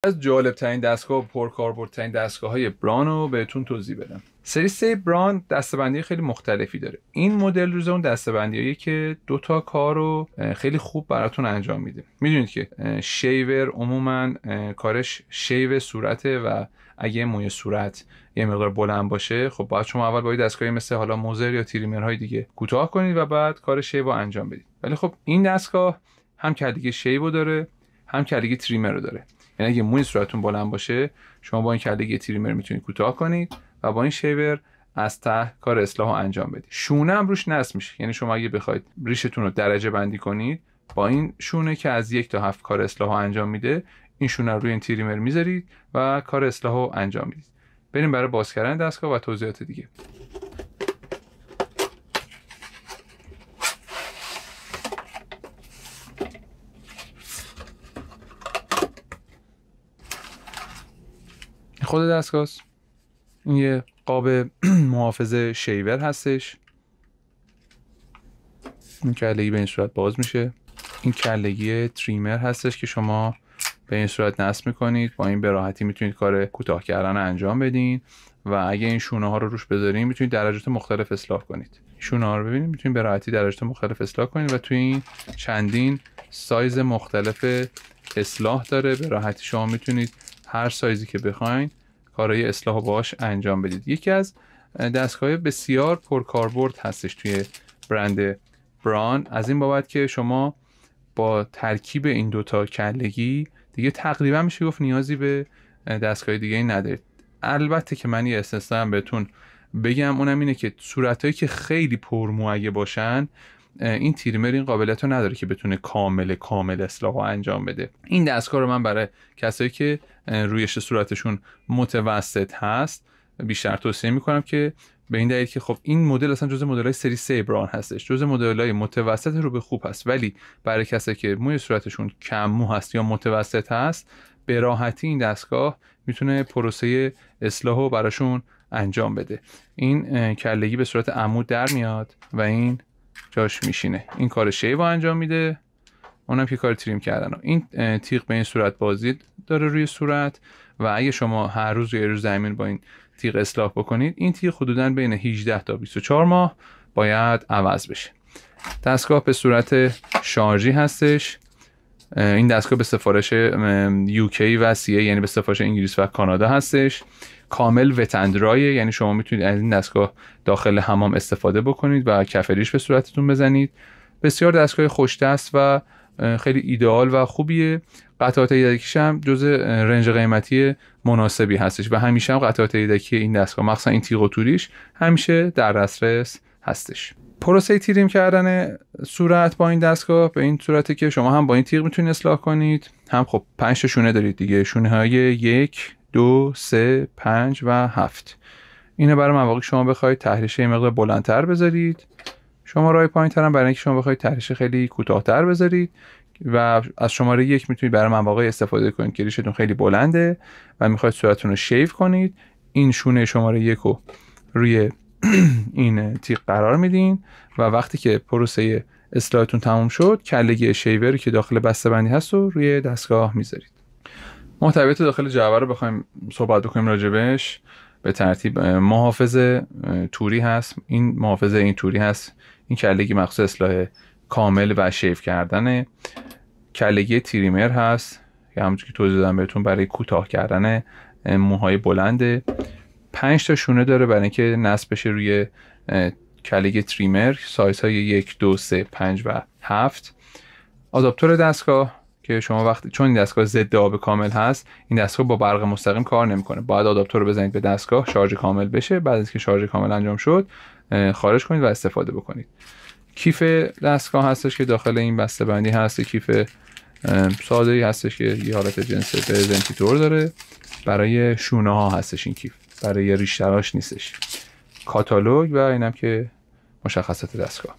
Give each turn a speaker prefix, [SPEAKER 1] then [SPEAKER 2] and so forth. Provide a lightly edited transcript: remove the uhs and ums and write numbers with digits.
[SPEAKER 1] از جالب ترین دستگاه و پرکاربردترین دستگاه های بران رو بهتون توضیح بدم. سری 3 بران دسته‌بندی خیلی مختلفی داره. این مدل روز اون دسته‌بندیایی که دوتا کار رو خیلی خوب براتون انجام میده. میدونید که شیور عموما کارش شیو صورته و اگه موی صورت یه مقدار بلند باشه، خب باید شما اول با دستگاهی مثل حالا موزر یا تریمرهای دیگه کوتاه کنید و بعد کار شیو رو انجام بدید. ولی خب این دستگاه هم کلگی شیو داره، هم کلگی تریمر رو داره. یعنی اگه موی صورتتون بلند باشه، شما با این کلگی تریمر میتونید کوتاه کنید و با این شیور از ته کار اصلاح انجام بدید. شونه هم روش نصب میشه. یعنی شما اگه بخواید ریشتون رو درجه بندی کنید، با این شونه که از 1 تا 7 کار اصلاح انجام میده، این شونه رو روی این تریمر میذارید و کار اصلاح رو انجام میدید. بریم برای باز کردن دستگاه و توضیحات دیگه. خود دستگاه است. این یه قاب محافظ شیور هستش. این کلگی به این صورت باز میشه. این کلگی تریمر هستش که شما به این صورت نصب میکنید. با این به راحتی میتونید کار کوتاه کردن رو انجام بدین و اگه این شونه ها رو روش بذارین میتونید درجات مختلف اصلاح کنید. شونه ها رو ببینید، میتونید به راحتی درجات مختلف اصلاح کنید و توی این چندین سایز مختلف اصلاح داره. به راحتی شما میتونید هر سایزی که بخواید کارهای اصلاح باهاش انجام بدید. یکی از دستگاه بسیار پرکاربرد هستش توی برند بران، از این بابت که شما با ترکیب این دوتا کلگی دیگه تقریبا میشه گفت نیازی به دستگاه دیگه ندارید. البته که من یه استثنا هم بهتون بگم، اونم اینه که صورتایی که خیلی پرمو اگه باشن، این تریمر این قابلیت رو نداره که بتونه کامل اصلاح و انجام بده. این دستگاه رو من برای کسایی که رویش صورتشون متوسط هست بیشتر توصیه میکنم، که به این دلیل که خب این مدل اصلا جزء مدل‌های سری 3 بران هستش، جزء مدل‌های متوسط رو به خوب هست. ولی برای کسایی که موی صورتشون کم مو هست یا متوسط هست، به راحتی این دستگاه میتونه پروسه اصلاح رو براشون انجام بده. این کلگی به صورت عمود در میاد و این جاش میشینه. این کار شیو انجام میده، اونم که کار تریم کردن. این تیغ به این صورت بازی داره روی صورت و اگه شما هر روز یا روز زمین با این تیغ اصلاح بکنید، این تیغ حدوداً بین 18 تا 24 ماه باید عوض بشه. دستگاه به صورت شارژی هستش. این دستگاه به سفارش UK و CA، یعنی به سفارش انگلیس و کانادا هستش. کامل وت اند درای، یعنی شما میتونید از این دستگاه داخل حمام استفاده بکنید و کف ریش به صورتتون بزنید. بسیار دستگاه خوش دست و خیلی ایدئال و خوبیه. قطعات یدکیش هم جزء رنج قیمتی مناسبی هستش و همیشه هم قطعات یدکی این دستگاه، مخصوصا این تیغ و توریش، همیشه در دسترس هستش. پروسه تریم کردن صورت با این دستگاه به این صورته که شما هم با این تیغ میتونید اصلاح کنید، هم خب 5 تا شونه دارید دیگه، شونه های 1 2 3 5 و 7. اینه برای مواقعی شما بخواید تهریشه مقدار بلندتر بذارید، شماره پایین‌تر هم برای اینکه شما بخواید تهریشه خیلی کوتاه‌تر بذارید و از شماره 1 میتونید برای مواقع استفاده کنید که ریشتون خیلی بلنده و میخواید صورتتون رو شیو کنید. این شونه شماره 1 رو روی این تیغ قرار میدین و وقتی که پروسه اصلاحتون تموم شد، کلگی شیوری که داخل بسته‌بندی هست رو روی دستگاه میذارید. محتویات داخل جعبه رو بخوایم صحبت بکنیم راجبش، به ترتیب محافظ توری هست. این محافظ این توری هست. این کلگی مخصوص اصلاح کامل و شیو کردنه. کلگی تریمر هست که همونجوری که توضیح دادم بهتون برای کوتاه کردن موهای بلنده. 5 تا شونه داره برای اینکه نصب بشه روی کلگی تریمر، سایزهای 1 2 3 5 و 7. آداپتور دستگاه که شما وقتی، چون این دستگاه ضد آب کامل هست، این دستگاه با برق مستقیم کار نمیکنه، باید آداپتور رو بزنید به دستگاه شارژ کامل بشه. بعد از اینکه شارژ کامل انجام شد خارج کنید و استفاده بکنید. کیف دستگاه هستش که داخل این بسته‌بندی هست. کیف ساده‌ای هستش که یه حالت جنس پرزنتیتور داره. برای شونه ها هستش این کیف، برای ریش تراش نیستش. کاتالوگ و اینم که مشخصات دستگاه.